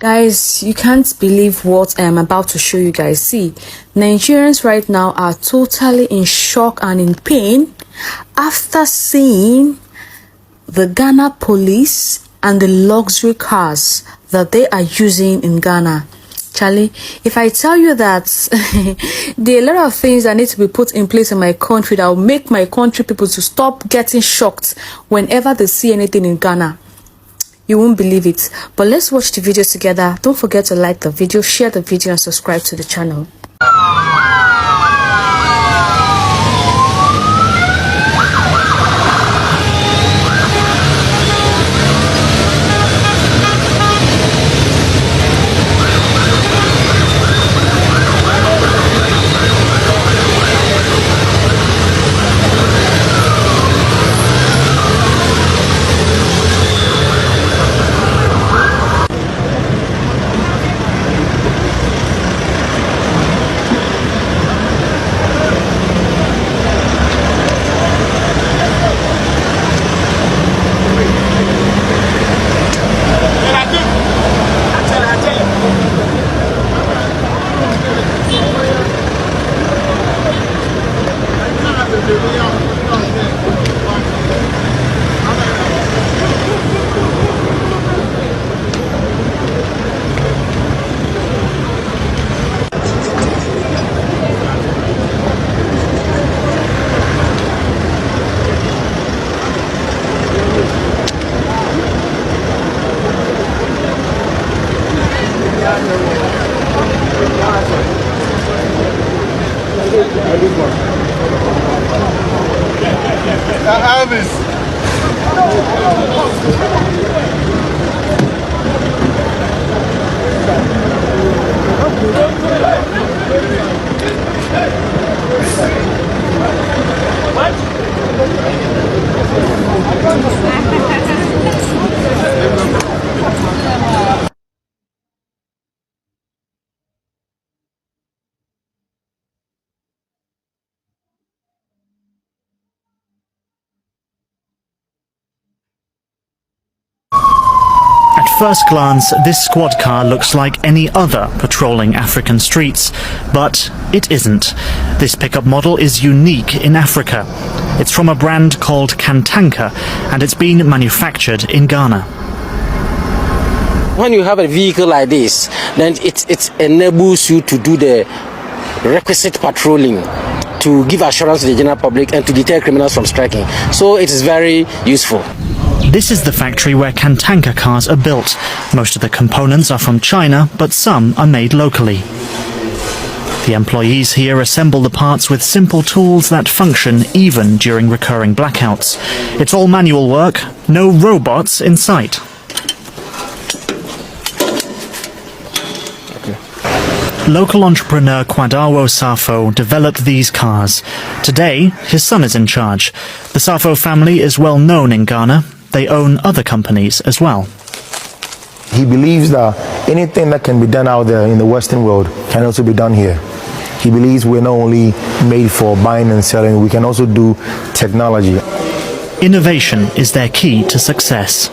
Guys, you can't believe what I am about to show you guys. See, Nigerians right now are totally in shock and in pain after seeing the Ghana police and the luxury cars that they are using in Ghana. Charlie, if I tell you that there are a lot of things that need to be put in place in my country that will make my country people to stop getting shocked whenever they see anything in Ghana, you won't believe it. But let's watch the video together. Don't forget to like the video, share the video, and subscribe to the channel. At first glance, this squad car looks like any other patrolling African streets, but it isn't. This pickup model is unique in Africa. It's from a brand called Kantanka, and it's been manufactured in Ghana. When you have a vehicle like this, then it enables you to do the requisite patrolling, to give assurance to the general public and to deter criminals from striking. So it is very useful. This is the factory where Kantanka cars are built. Most of the components are from China, but some are made locally. The employees here assemble the parts with simple tools that function even during recurring blackouts. It's all manual work, no robots in sight. Local entrepreneur Kwadawo Safo developed these cars. Today, his son is in charge. The Safo family is well known in Ghana. They own other companies as well. He believes that anything that can be done out there in the Western world can also be done here. He believes we're not only made for buying and selling, we can also do technology. Innovation is their key to success.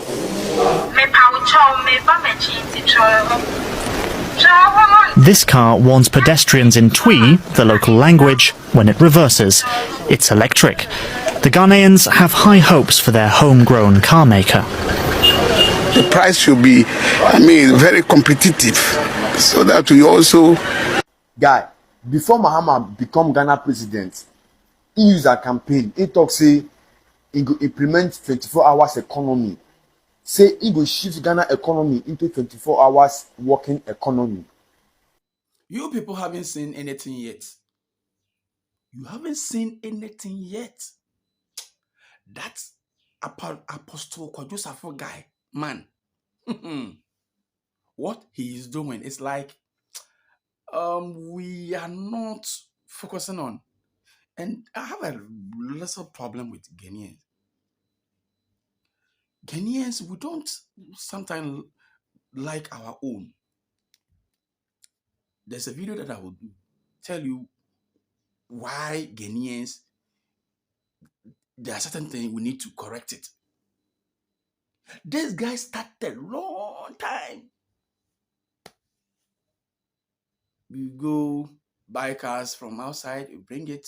This car warns pedestrians in Twi, the local language, when it reverses. It's electric. The Ghanaians have high hopes for their homegrown car maker. The price should be, very competitive, so that we also... Guy, before Mahama become Ghana president, he used a campaign. He talk say he go implement 24 hours economy. Say he go shift Ghana economy into 24 hours working economy. You people haven't seen anything yet. You haven't seen anything yet. That Apostle Kwadwo guy, man. What he is doing is like we are not focusing on. And I have a lesser problem with Ghanaians. Ghanaians, we don't sometimes like our own. There's a video that I will tell you why Ghanaians, there are certain things we need to correct it. This guy started long time. we go buy cars from outside, we bring it.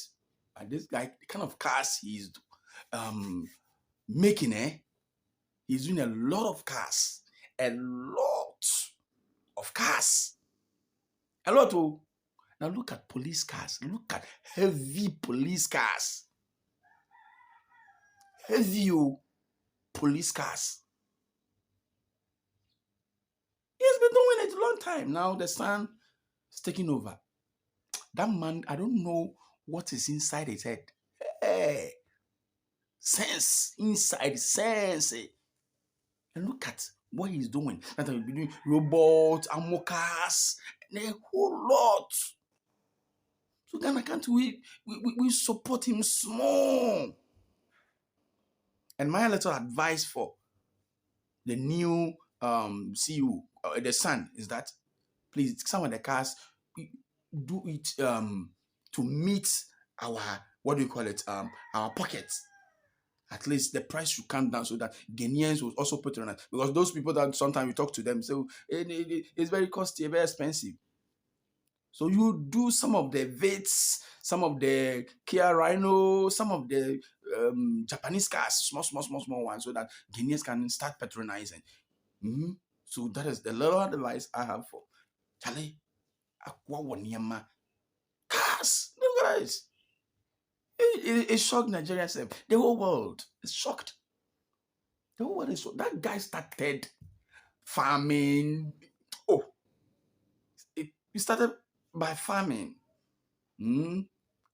And this guy, the kind of cars he's making, he's doing a lot of cars. A lot of cars. A lot. Oh. Now look at police cars. Look at heavy police cars. Heavy police cars. He's been doing it a long time. Now the son is taking over. That man, I don't know what is inside his head. Hey, sense, inside sense. And look at what he's doing. That he'll be doing robots, ammo cars, and a whole lot. So Ghana can't we support him small. And my little advice for the new CEO, the son, is that please, some of the cars, do it to meet our, what do you call it, our pockets. At least the price should come down so that Ghanaians will also put it on it. Because those people that sometimes we talk to them, so it's very costly, very expensive. So you do some of the Vitz, some of the Kia Rhino, some of the Japanese cars, small ones, so that Ghanaians can start patronizing. So that is the little advice I have for Charlie. Cars, look at this. It shocked Nigerians. The whole world is shocked. The whole world is shocked. That guy started farming. Oh, he started by farming. Then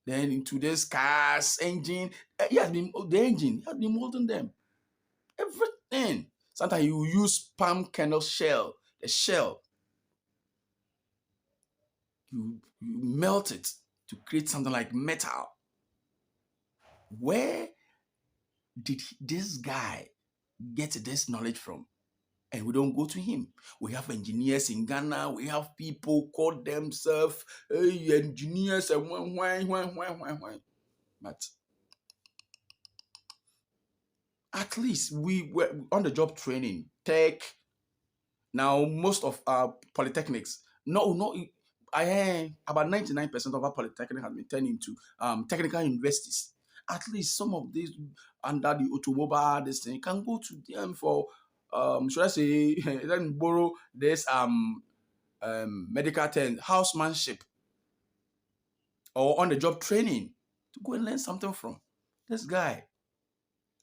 into this cars, engine. He has been molding them. Everything. Sometimes you use palm kernel shell. The shell. You melt it to create something like metal. Where did this guy get this knowledge from? And we don't go to him. We have engineers in Ghana. We have people call themselves engineers and why. But at least we were on the job training, tech. Now most of our polytechnics, about 99% of our polytechnic has been turned into technical universities. At least some of these under the automobile, this thing, you can go to them for should I say then borrow this medical term, housemanship, or on the job training to go and learn something from this guy.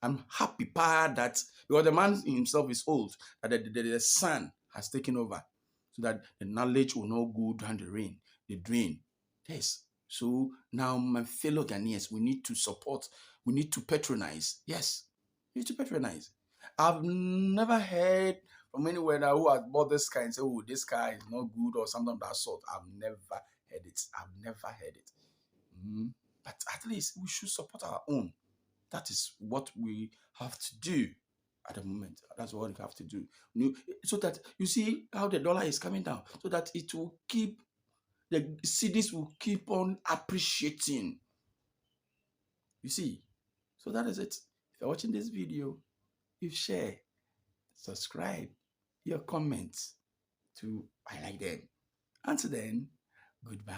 I'm happy that because the man himself is old, that the son has taken over, so that the knowledge will not go down the drain. Yes. So now, my fellow Ghanaians, we need to support, we need to patronize. Yes, we need to patronize. I've never heard from anywhere that who has bought this car and say, oh, this car is not good or something of that sort. I've never heard it. But at least we should support our own. That is what we have to do at the moment. That's what we have to do. So that you see how the dollar is coming down, so that it will keep, the cities will keep on appreciating. You see? So that is it. If you're watching this video, you share, subscribe, your comments to I like them. Until then, goodbye.